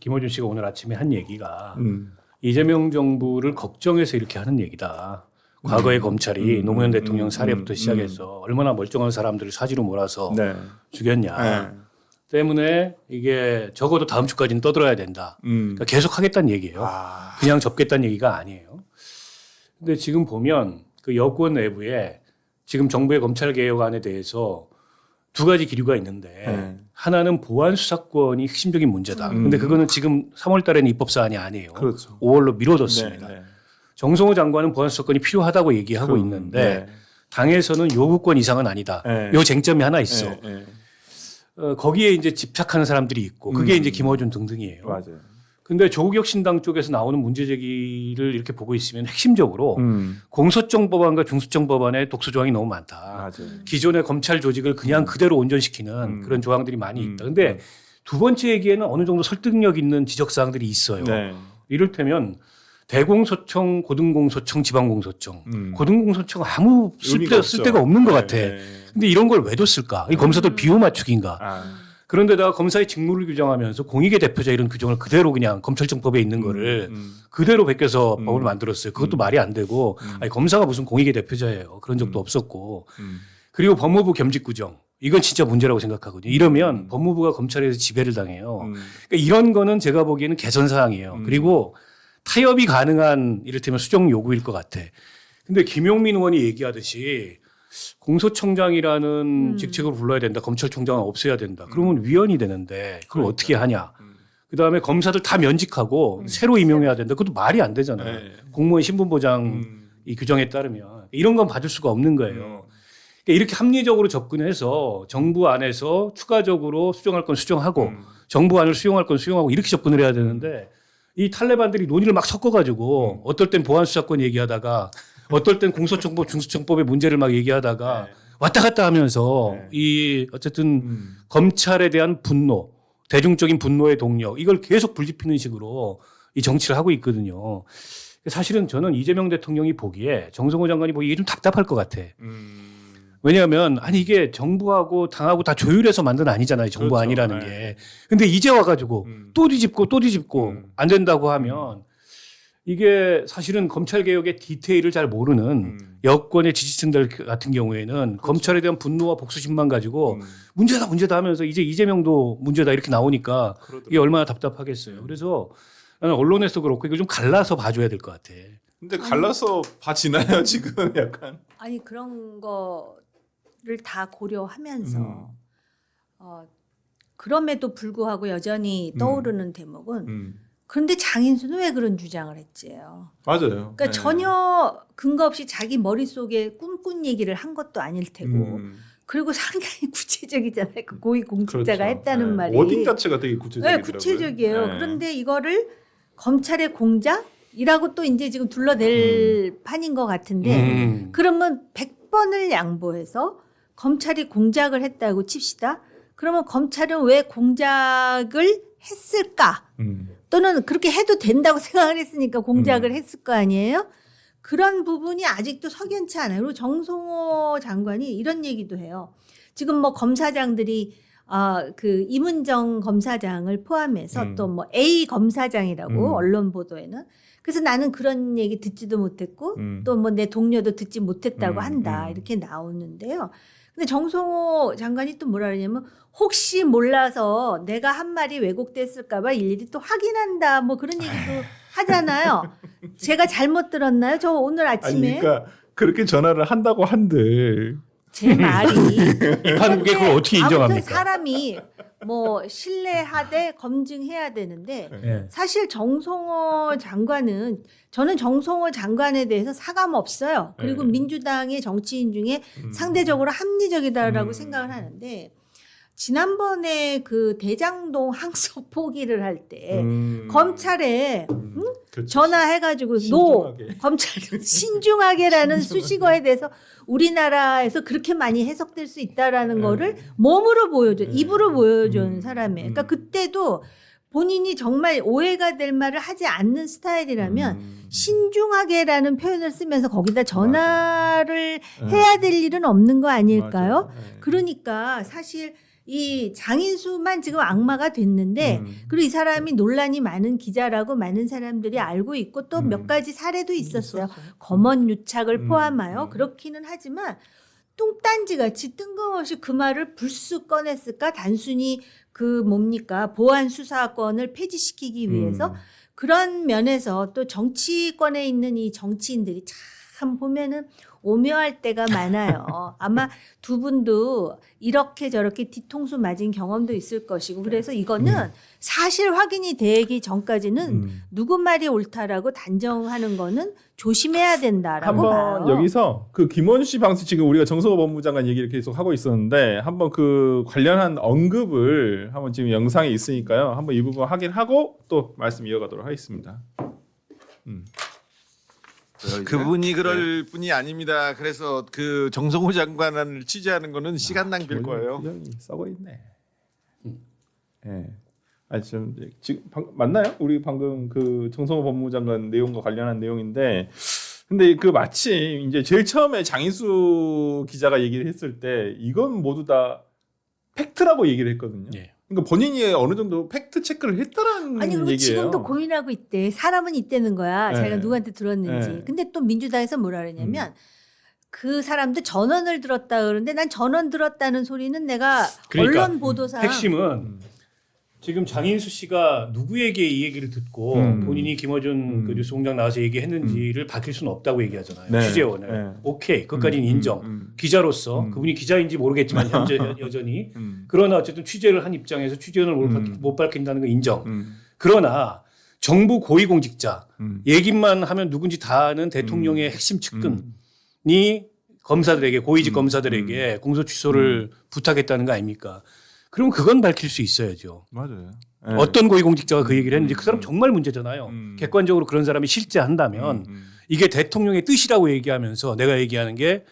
김어준 씨가 오늘 아침에 한 얘기가 이재명 정부를 걱정해서 이렇게 하는 얘기다. 과거의 검찰이 노무현 대통령 사례부터 시작해서 얼마나 멀쩡한 사람들을 사지로 몰아서 네. 죽였냐. 때문에 이게 적어도 다음 주까지는 떠들어야 된다. 그러니까 계속 하겠다는 얘기예요. 그냥 접겠다는 얘기가 아니에요. 근데 지금 보면 그 여권 내부에 지금 정부의 검찰개혁안에 대해서 두 가지 기류가 있는데 하나는 보안 수사권이 핵심적인 문제다. 근데 그거는 지금 3월 달에는 입법 사안이 아니에요. 그렇죠. 5월로 미뤄뒀습니다. 네, 네. 정성호 장관은 보안 수사권이 필요하다고 얘기하고 있는데 당에서는 요구권 이상은 아니다. 요 쟁점이 하나 있어. 거기에 이제 집착하는 사람들이 있고 그게 이제 김어준 등등이에요. 맞아요. 근데 조국 혁신당 쪽에서 나오는 문제 제기를 이렇게 보고 있으면 핵심적으로 공소청 법안과 중수청 법안에 독소 조항이 너무 많다. 맞아요. 기존의 검찰 조직을 그냥 그대로 온전시키는 그런 조항들이 많이 있다. 근데 두 번째 얘기에는 어느 정도 설득력 있는 지적 사항들이 있어요. 네. 이를테면 대공소청, 고등공소청, 지방공소청. 고등공소청 아무 쓸 데가 없는 것 같아. 근데 이런 걸 왜 뒀을까? 이 검사들 비호 맞추기인가? 그런데다가 검사의 직무를 규정하면서 공익의 대표자 이런 규정을 그대로 그냥 검찰청법에 있는 거를 그대로 베껴서 법을 만들었어요. 그것도 말이 안 되고 아니, 검사가 무슨 공익의 대표자예요. 그런 적도 없었고. 그리고 법무부 겸직구정. 이건 진짜 문제라고 생각하거든요. 이러면 법무부가 검찰에서 지배를 당해요. 그러니까 이런 거는 제가 보기에는 개선 사항이에요. 그리고 타협이 가능한 이를테면 수정 요구일 것 같아. 근데 김용민 의원이 얘기하듯이 공소청장이라는 직책을 불러야 된다. 검찰총장은 없애야 된다. 그러면 위원이 되는데 그걸 어떻게 하냐. 그다음에 검사들 다 면직하고 새로 임용해야 된다. 그것도 말이 안 되잖아요. 공무원 신분보장 이 규정에 따르면. 이런 건 받을 수가 없는 거예요. 그러니까 이렇게 합리적으로 접근해서 정부 안에서 추가적으로 수정할 건 수정하고 정부 안을 수용할 건 수용하고 이렇게 접근을 해야 되는데 이 탈레반들이 논의를 막 섞어가지고 어떨 땐 보안수사권 얘기하다가 어떨 땐 공소청법, 중수청법의 문제를 막 얘기하다가 왔다 갔다 하면서 이 어쨌든 검찰에 대한 분노, 대중적인 분노의 동력 이걸 계속 불지피는 식으로 이 정치를 하고 있거든요. 사실은 저는 이재명 대통령이 보기에 정성호 장관이 보기에 좀 답답할 것 같아. 왜냐하면 아니 이게 정부하고 당하고 다 조율해서 만든 아니잖아요. 정부 그렇죠. 아니라는 게. 근데 이제 와가지고 또 뒤집고 안 된다고 하면 이게 사실은 검찰개혁의 디테일을 잘 모르는 여권의 지지층들 같은 경우에는 그렇죠. 검찰에 대한 분노와 복수심만 가지고 문제다 하면서 이제 이재명도 문제다 이렇게 나오니까 이게 얼마나 답답하겠어요. 그래서 나는 언론에서 그렇고 이걸 좀 갈라서 봐줘야 될 것 같아. 근데 갈라서 봐지나요 지금 약간? 아니 그런 거를 다 고려하면서 그럼에도 불구하고 여전히 떠오르는 대목은 그런데 장인수는 왜 그런 주장을 했지요? 맞아요. 그러니까 전혀 근거 없이 자기 머릿속에 꿈꾼 얘기를 한 것도 아닐 테고 그리고 상당히 구체적이잖아요. 그 고위공직자가 그렇죠. 했다는 말이. 워딩 자체가 되게 구체적이더라고요. 네, 구체적이에요. 그런데 이거를 검찰의 공작이라고 또 이제 지금 둘러댈 판인 것 같은데 그러면 100번을 양보해서 검찰이 공작을 했다고 칩시다. 그러면 검찰은 왜 공작을 했을까? 또는 그렇게 해도 된다고 생각을 했으니까 공작을 했을 거 아니에요? 그런 부분이 아직도 석연치 않아요. 그리고 정성호 장관이 이런 얘기도 해요. 지금 뭐 검사장들이 그 이문정 검사장을 포함해서 또 뭐 A 검사장이라고 언론 보도에는 그래서 나는 그런 얘기 듣지도 못했고 또 뭐 내 동료도 듣지 못했다고 한다 이렇게 나오는데요. 근데 정성호 장관이 또 뭐라 그러냐면 혹시 몰라서 내가 한 말이 왜곡됐을까 봐 일일이 또 확인한다 뭐 그런 얘기도 하잖아요. 제가 잘못 들었나요? 저 오늘 아침에 아니 그러니까 그렇게 전화를 한다고 한들 제 말이 이 판국에 그걸 어떻게 인정합니까? 아무튼 사람이 뭐 신뢰하되 검증해야 되는데 네. 사실 정성호 장관은 저는 정성호 장관에 대해서 사감 없어요. 그리고 민주당의 정치인 중에 상대적으로 합리적이다라고 생각을 하는데 지난번에 그 대장동 항소 포기를 할 때 검찰에 그렇죠. 전화해가지고 신중하게. 검찰 신중하게라는 수식어에 대해서 우리나라에서 그렇게 많이 해석될 수 있다라는 거를 몸으로 보여줘, 입으로 보여준 사람이에요. 그러니까 그때도 본인이 정말 오해가 될 말을 하지 않는 스타일이라면 신중하게라는 표현을 쓰면서 거기다 전화를 해야 될 일은 없는 거 아닐까요? 맞아요. 그러니까 사실 이 장인수만 지금 악마가 됐는데 그리고 이 사람이 논란이 많은 기자라고 많은 사람들이 알고 있고 또 몇 가지 사례도 있었어요. 검언 유착을 포함하여 그렇기는 하지만 뚱딴지 같이 뜬금없이 그 말을 불쑥 꺼냈을까? 단순히 그 뭡니까? 보안 수사권을 폐지시키기 위해서 그런 면에서 또 정치권에 있는 이 정치인들이 참 보면은 오묘할 때가 많아요. 아마 두 분도 이렇게 저렇게 뒤통수 맞은 경험도 있을 것이고 그래서 이거는 사실 확인이 되기 전까지는 누구 말이 옳다라고 단정하는 거는 조심해야 된다라고 한번 봐요. 여기서 그 김원식 방식 지금 우리가 정성호 법무장관 얘기를 계속 하고 있었는데 한번 그 관련한 언급을 한번 지금 영상에 있으니까요. 한번 이 부분 확인하고 또 말씀 이어가도록 하겠습니다. 그분이 그럴 분이 아닙니다. 그래서 그 정성호 장관을 취재하는 거는 시간 낭비일 거예요. 표정이 썩어 있네. 예. 아니 지금 맞나요? 우리 방금 그 정성호 법무장관 내용과 관련한 내용인데, 근데 그 마침 이제 제일 처음에 장인수 기자가 얘기를 했을 때 이건 모두 다 팩트라고 얘기를 했거든요. 예. 그러니까 본인이 어느 정도 팩트 체크를 했다라는 아니 그리고 얘기예요. 지금도 고민하고 있대. 사람은 있다는 거야. 네. 자기가 누구한테 들었는지. 네. 근데 또 민주당에서 뭐라 그러냐면 그 사람도 전원을 들었다 그러는데 난 전원 들었다는 소리는 내가 그러니까 언론 보도상 핵심은 지금 장인수 씨가 누구에게 이 얘기를 듣고 본인이 김어준 그 뉴스공장 나와서 얘기했는지를 밝힐 수는 없다고 얘기하잖아요. 네. 취재원을. 네. 오케이. 그것까지는 인정. 기자로서 그분이 기자인지 모르겠지만 현재 여전히. 그러나 어쨌든 취재를 한 입장에서 취재원을 못 밝힌다는 건 인정. 그러나 정부 고위공직자 얘기만 하면 누군지 다 아는 대통령의 핵심 측근이 검사들에게 고위직 검사들에게 공소 취소를 부탁했다는 거 아닙니까? 그럼 그건 밝힐 수 있어야죠. 맞아요. 어떤 고위공직자가 그 얘기를 했는지 그 사람 정말 문제잖아요. 객관적으로 그런 사람이 실제 한다면 이게 대통령의 뜻이라고 얘기하면서 내가 얘기하는 게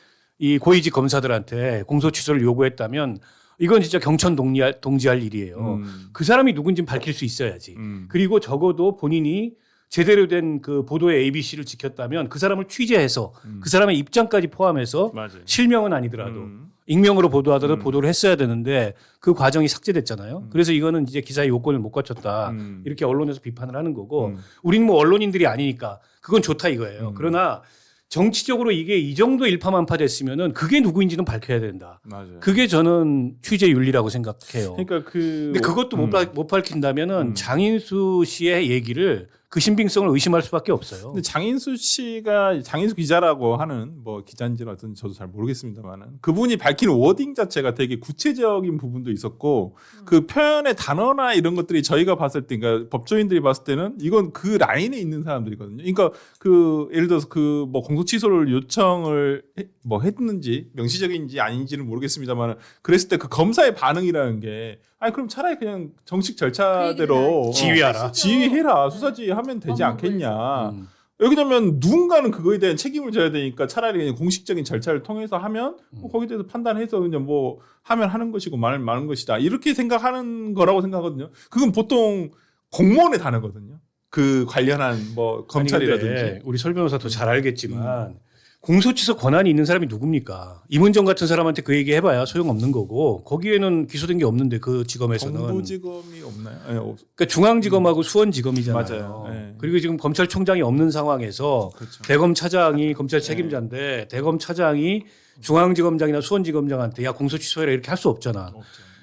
이 고위직 검사들한테 공소 취소를 요구했다면 이건 진짜 경천 동지할 일이에요. 그 사람이 누군지 밝힐 수 있어야지. 그리고 적어도 본인이 제대로 된 그 보도의 ABC를 지켰다면 그 사람을 취재해서 그 사람의 입장까지 포함해서 맞아요. 실명은 아니더라도 익명으로 보도하더라도 보도를 했어야 되는데 그 과정이 삭제됐잖아요. 그래서 이거는 이제 기사의 요건을 못 갖췄다. 이렇게 언론에서 비판을 하는 거고 우리는 뭐 언론인들이 아니니까 그건 좋다 이거예요. 그러나 정치적으로 이게 이 정도 일파만파 됐으면은 그게 누구인지는 밝혀야 된다. 맞아요. 그게 저는 취재 윤리라고 생각해요. 그러니까 근데 그것도 못 밝힌다면은 장인수 씨의 얘기를 그 신빙성을 의심할 수밖에 없어요. 근데 장인수 씨가 장인수 기자라고 하는 뭐 기자인지는 어떤지 저도 잘 모르겠습니다만은 그분이 밝힌 워딩 자체가 되게 구체적인 부분도 있었고 그 표현의 단어나 이런 것들이 저희가 봤을 때, 그러니까 법조인들이 봤을 때는 이건 그 라인에 있는 사람들이거든요. 그러니까 그 예를 들어서 그 뭐 공소 취소를 요청을 뭐 했는지 명시적인지 아닌지는 모르겠습니다만 그랬을 때 그 검사의 반응이라는 게 아니 그럼 차라리 그냥 정식 절차대로 지휘하라. 지휘해라, 수사지 하면 되지 않겠냐. 왜냐면 누군가는 그거에 대한 책임을 져야 되니까 차라리 그냥 공식적인 절차를 통해서 하면 뭐 거기에 대해서 판단해서 그냥 뭐 하면 하는 것이고 말면 마는 것이다. 이렇게 생각하는 거라고 생각하거든요. 그건 보통 공무원의 단어거든요. 그 관련한 뭐 검찰이라든지. 우리 설 변호사 더 잘 알겠지만 공소취소 권한이 있는 사람이 누굽니까? 임은정 같은 사람한테 그 얘기 해봐야 소용없는 거고 거기에는 기소된 게 없는데 그 지검에서는. 정부지검이 없나요? 네, 그러니까 중앙지검하고 수원지검이잖아요. 맞아요. 네. 그리고 지금 검찰총장이 없는 상황에서 그렇죠. 대검차장이 검찰 책임자인데 대검차장이 중앙지검장이나 수원지검장한테 야 공소 취소해라 이렇게 할 수 없잖아. 없죠.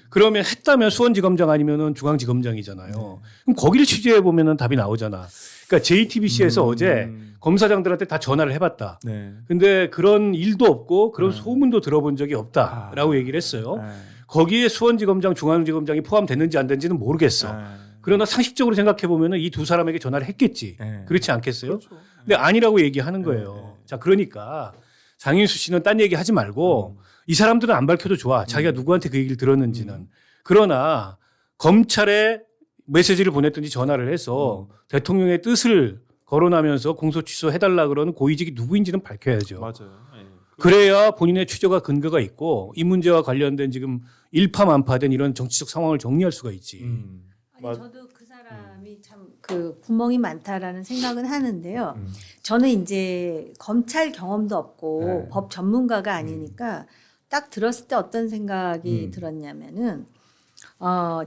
그러면 했다면 수원지검장 아니면은 중앙지검장이잖아요. 그럼 거기를 취재해 보면은 답이 나오잖아. 그러니까 JTBC에서 어제 검사장들한테 다 전화를 해봤다. 네. 근데 그런 일도 없고 그런 소문도 들어본 적이 없다라고 얘기를 했어요. 네. 거기에 수원지검장, 중앙지검장이 포함됐는지 안 됐는지는 모르겠어. 네. 그러나 상식적으로 생각해 보면은 이 두 사람에게 전화를 했겠지. 네. 그렇지 않겠어요? 그렇죠. 근데 아니라고 얘기하는 거예요. 자, 그러니까 장인수 씨는 딴 얘기 하지 말고 이 사람들은 안 밝혀도 좋아. 자기가 누구한테 그 얘기를 들었는지는. 그러나 검찰에 메시지를 보냈든지 전화를 해서 대통령의 뜻을 거론하면서 공소 취소해달라 그러는 고위직이 누구인지는 밝혀야죠. 맞아요. 네. 그래야 본인의 취조가 근거가 있고 이 문제와 관련된 지금 일파만파된 이런 정치적 상황을 정리할 수가 있지. 아니 저도 그 사람이 참 그 구멍이 많다라는 생각은 하는데요. 저는 이제 검찰 경험도 없고 네. 법 전문가가 아니니까 딱 들었을 때 어떤 생각이 들었냐면은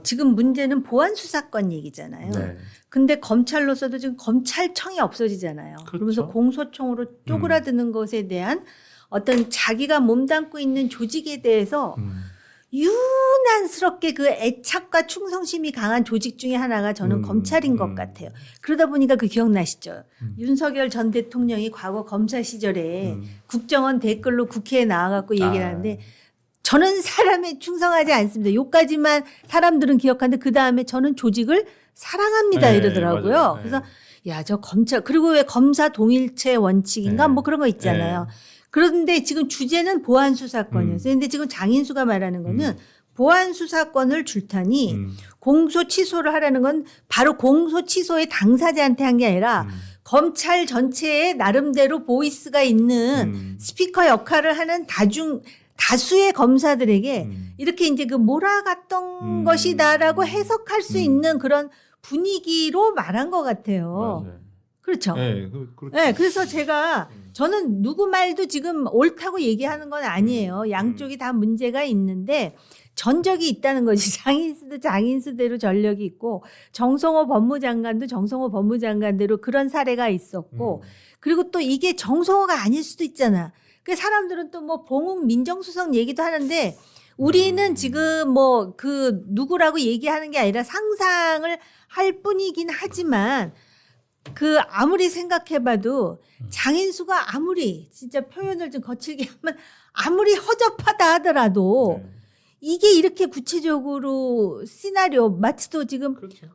지금 문제는 보안 수사권 얘기잖아요. 네. 근데 검찰로서도 지금 검찰청이 없어지잖아요. 그렇죠. 그러면서 공소청으로 쪼그라드는 것에 대한 어떤 자기가 몸담고 있는 조직에 대해서 유난스럽게 그 애착과 충성심이 강한 조직 중에 하나가 저는 검찰인 것 같아요. 그러다 보니까 그 기억나시죠? 윤석열 전 대통령이 과거 검사 시절에 국정원 댓글로 국회에 나와갖고 얘기를 하는데 저는 사람에 충성하지 않습니다. 요까지만 사람들은 기억하는데 그 다음에 저는 조직을 사랑합니다 네, 이러더라고요. 맞아요. 네. 그래서 야, 저 검찰 그리고 왜 검사 동일체 원칙인가 네. 뭐 그런 거 있잖아요. 그런데 지금 주제는 보안 수사권이었어요. 근데 지금 장인수가 말하는 거는 보안 수사권을 줄 테니 공소 취소를 하라는 건 바로 공소 취소의 당사자한테 한 게 아니라 검찰 전체에 나름대로 보이스가 있는 스피커 역할을 하는 다수의 검사들에게 이렇게 이제 그 몰아갔던 것이다라고 해석할 수 있는 그런 분위기로 말한 것 같아요. 맞아요. 그렇죠. 네, 그렇죠. 네, 그래서 저는 누구 말도 지금 옳다고 얘기하는 건 아니에요. 양쪽이 다 문제가 있는데 전적이 있다는 거지. 장인수도 장인수대로 전력이 있고 정성호 법무장관도 정성호 법무장관대로 그런 사례가 있었고 그리고 또 이게 정성호가 아닐 수도 있잖아. 그 사람들은 또 뭐 봉욱 민정수석 얘기도 하는데 우리는 지금 뭐 그 누구라고 얘기하는 게 아니라 상상을 할 뿐이긴 하지만 그 아무리 생각해봐도 장인수가 아무리 진짜 표현을 좀 거칠게 하면 아무리 허접하다 하더라도 이게 이렇게 구체적으로 시나리오 마치도 지금 그렇죠.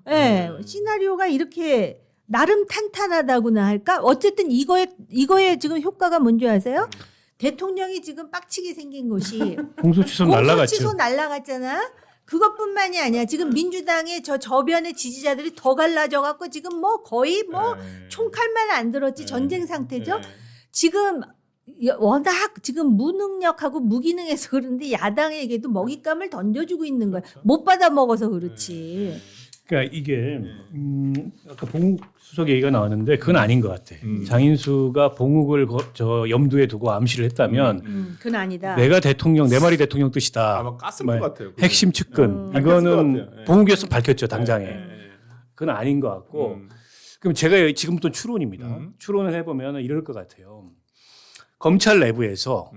시나리오가 이렇게 나름 탄탄하다고나 할까? 어쨌든 이거에 지금 효과가 뭔지 아세요? 대통령이 지금 빡치게 생긴 것이 공소 취소 날라갔죠. 취소 날라갔잖아. 그것뿐만이 아니야. 지금 민주당의 저변의 지지자들이 더 갈라져 갖고 지금 뭐 거의 뭐 총칼만 안 들었지 전쟁 상태죠. 지금 워낙 지금 무능력하고 무기능해서 그런데 야당에게도 먹잇감을 던져주고 있는 거야. 못 받아 먹어서 그렇지. 그러니까 이게 아까 봉욱 수석 얘기가 나왔는데 그건 아닌 것 같아. 장인수가 봉욱을 염두에 두고 암시를 했다면 그건 아니다. 내가 대통령 내 말이 대통령 뜻이다. 아마 깠을 뭐 것 같아요. 핵심 측근 깠을 이거는 것 같아요. 봉욱이었으면 밝혔죠 당장에. 네. 그건 아닌 것 같고. 그럼 제가 지금부터 추론입니다. 추론을 해보면 이럴 것 같아요. 검찰 내부에서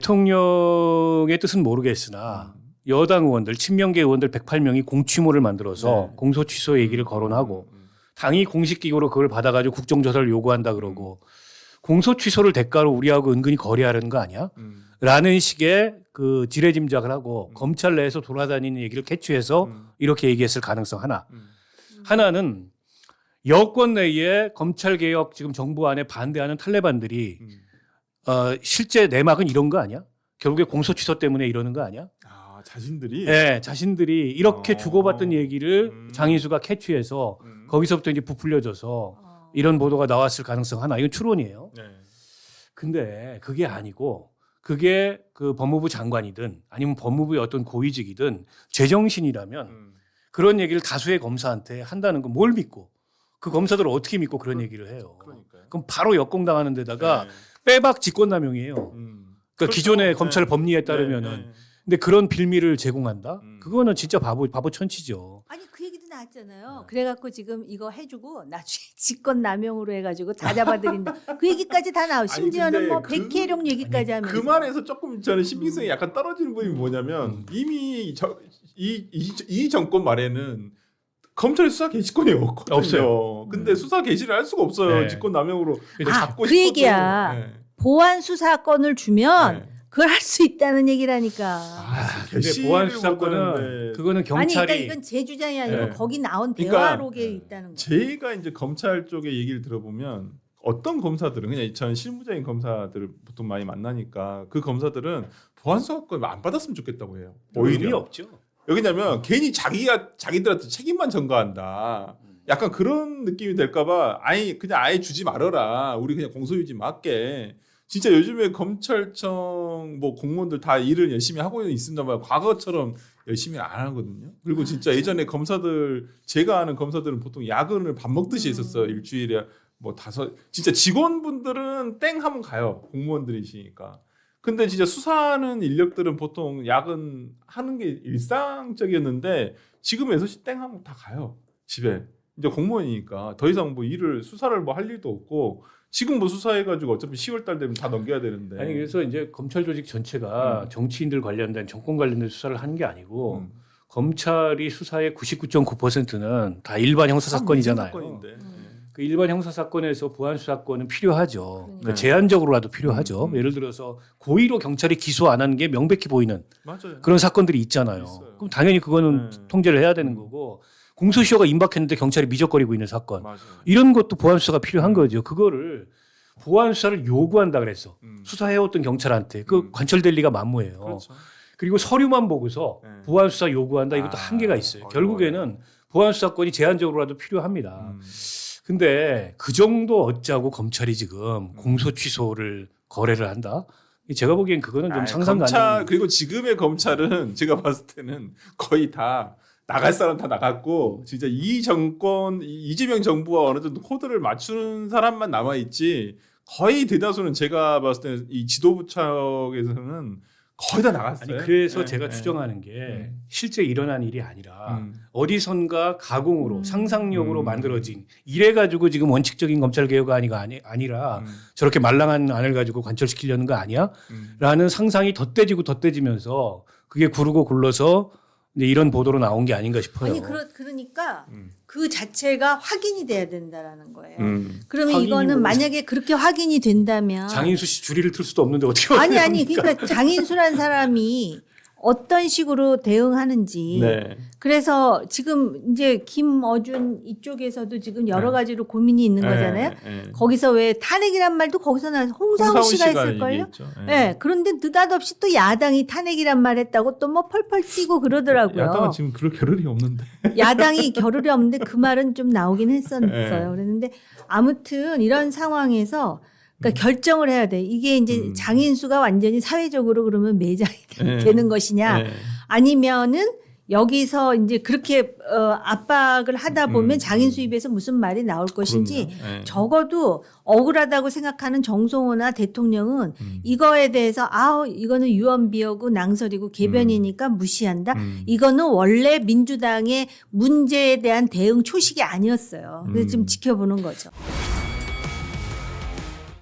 대통령의 뜻은 모르겠으나 여당 의원들, 친명계 의원들 108명이 공취모를 만들어서 공소 취소 얘기를 거론하고 당이 공식기구로 그걸 받아가지고 국정조사를 요구한다 그러고 공소 취소를 대가로 우리하고 은근히 거래하려는 거 아니야? 라는 식의 그 지레짐작을 하고 검찰 내에서 돌아다니는 얘기를 캐치해서 이렇게 얘기했을 가능성 하나. 하나는 여권 내에 검찰개혁 지금 정부 안에 반대하는 탈레반들이 실제 내막은 이런 거 아니야? 결국에 공소 취소 때문에 이러는 거 아니야? 아, 자신들이 네, 자신들이 이렇게 주고받던 얘기를 장인수가 캐치해서 거기서부터 이제 부풀려져서 이런 보도가 나왔을 가능성 하나. 이건 추론이에요. 네. 근데 그게 아니고 그게 그 법무부 장관이든 아니면 법무부의 어떤 고위직이든 제정신이라면 그런 얘기를 다수의 검사한테 한다는 건 뭘 믿고 그 검사들을 어떻게 믿고 그런 얘기를 해요. 그러니까요. 그럼 바로 역공당하는 데다가 네. 빼박 직권남용이에요. 그러니까 그렇죠. 기존의 검찰 네. 법리에 따르면은 네. 근데 그런 빌미를 제공한다? 그거는 진짜 바보 천치죠. 아니 그 얘기도 나왔잖아요. 그래갖고 지금 이거 해주고 나중에 직권 남용으로 해가지고 다 잡아들인다. 그 얘기까지 다 나와. 심지어는 근데 뭐 그- 백혜룡 얘기까지 하면서. 그 말에서 조금 저는 신빙성이 약간 떨어지는 부분이 뭐냐면 이미 이 정권 말에는 검찰 수사 개시권이 없거든요. 없어요. 근데 수사 개시를 할 수가 없어요. 네. 직권 남용으로 잡고 그 싶어도. 얘기야. 네. 보안 수사권을 주면 네. 그걸 할 수 있다는 얘기라니까. 근데 개시를 보안 못 수사권은 하는데. 그거는 아니 그러니까 경찰이 이건 제 주장이 아니고 네. 거기 나온 그러니까 대화록에 있다는 거. 제가 이제 검찰 쪽의 얘기를 들어보면 어떤 검사들은 그냥 전 실무자인 검사들을 보통 많이 만나니까 그 검사들은 보안 수사권 안 받았으면 좋겠다고 해요. 의미 오히려 없죠. 여기냐면 괜히 자기들한테 책임만 전가한다. 약간 그런 느낌이 될까봐 그냥 아예 주지 말아라. 우리 그냥 공소유지 맞게. 진짜 요즘에 검찰청 뭐 공무원들 다 일을 열심히 하고 있습니다만 과거처럼 열심히 안 하거든요. 그리고 진짜 예전에 검사들 제가 아는 검사들은 보통 야근을 밥 먹듯이 했었어요. 일주일에 뭐 5 진짜 직원분들은 땡 하면 가요. 공무원들이시니까. 근데 진짜 수사하는 인력들은 보통 야근하는 게 일상적이었는데 지금 6시 땡 하면 다 가요. 집에. 이제 공무원이니까 더 이상 뭐 수사를 뭐 할 일도 없고 지금 뭐 수사해가지고 어차피 10월 달 되면 다 넘겨야 되는데. 아니 그래서 이제 검찰 조직 전체가 정치인들 관련된 정권 관련된 수사를 하는 게 아니고 검찰이 수사의 99.9%는 다 일반 형사 사건이잖아요. 사건인데. 그 일반 형사 사건에서 보안 수사권은 필요하죠. 그러니까 네. 제한적으로라도 필요하죠. 예를 들어서 고의로 경찰이 기소 안 하는 게 명백히 보이는 맞아요. 그런 사건들이 있잖아요. 있어요. 그럼 당연히 그거는 네. 통제를 해야 되는 거고 공소시효가 임박했는데 경찰이 미적거리고 있는 사건 맞아요. 이런 것도 보안 수사가 필요한 거죠. 그거를 보안 수사를 요구한다 그랬어. 수사해왔던 경찰한테 그 관철될 리가 만무해요. 그렇죠. 그리고 서류만 보고서 네. 보안 수사 요구한다 이것도 한계가 있어요. 어려워요. 결국에는 보안 수사권이 제한적으로라도 필요합니다. 근데 그 정도 어짜고 검찰이 지금 공소 취소를 거래를 한다? 제가 보기엔 그거는 좀 상상 검찰 가능. 그리고 지금의 검찰은 제가 봤을 때는 거의 다 나갈 사람 다 나갔고 진짜 이 정권 이재명 정부와 어느 정도 코드를 맞추는 사람만 남아 있지 거의 대다수는 제가 봤을 때는 이 지도부 차원에서는 거의 다 나갔어요. 아니 그래서 네, 제가 네. 추정하는 게 실제 일어난 일이 아니라 음. 어디선가 가공으로 상상력으로 만들어진 이래 가지고 지금 원칙적인 검찰 개혁가 아니라 저렇게 말랑한 안을 가지고 관철시키려는 거 아니야? 라는 상상이 덧대지면서 그게 구르고 굴러서 이제 이런 보도로 나온 게 아닌가 싶어요. 아니 그러니까 그 자체가 확인이 돼야 된다라는 거예요. 그러면 확인이 이거는 뭐- 만약에 그렇게 확인이 된다면 장인수 씨 주리를 틀 수도 없는데 어떻게 아니 확인합니까? 그러니까 장인수란 사람이 어떤 식으로 대응하는지 네. 그래서 지금 이제 김어준 이쪽에서도 지금 여러 가지로 고민이 있는 거잖아요. 네. 거기서 왜 탄핵이란 말도 거기서 나 홍사훈 씨가 했을걸요? 얘기했죠. 네. 그런데 느닷없이 또 야당이 탄핵이란 말 했다고 또 뭐 펄펄 뛰고 그러더라고요. 야당은 지금 그럴 겨를이 없는데. 야당이 겨를이 없는데 그 말은 좀 나오긴 했었어요. 네. 그랬는데 아무튼 이런 상황에서 그러니까 결정을 해야 돼. 이게 이제 장인수가 완전히 사회적으로 그러면 매장이 되는 것이냐, 네. 아니면은 여기서 이제 그렇게 압박을 하다 보면 장인수 입에서 무슨 말이 나올 것인지 그럼요. 네. 적어도 억울하다고 생각하는 정성호나 대통령은 이거에 대해서 이거는 유언비어고 낭설이고 개변이니까 무시한다. 이거는 원래 민주당의 문제에 대한 대응 초식이 아니었어요. 그래서 좀 지켜보는 거죠.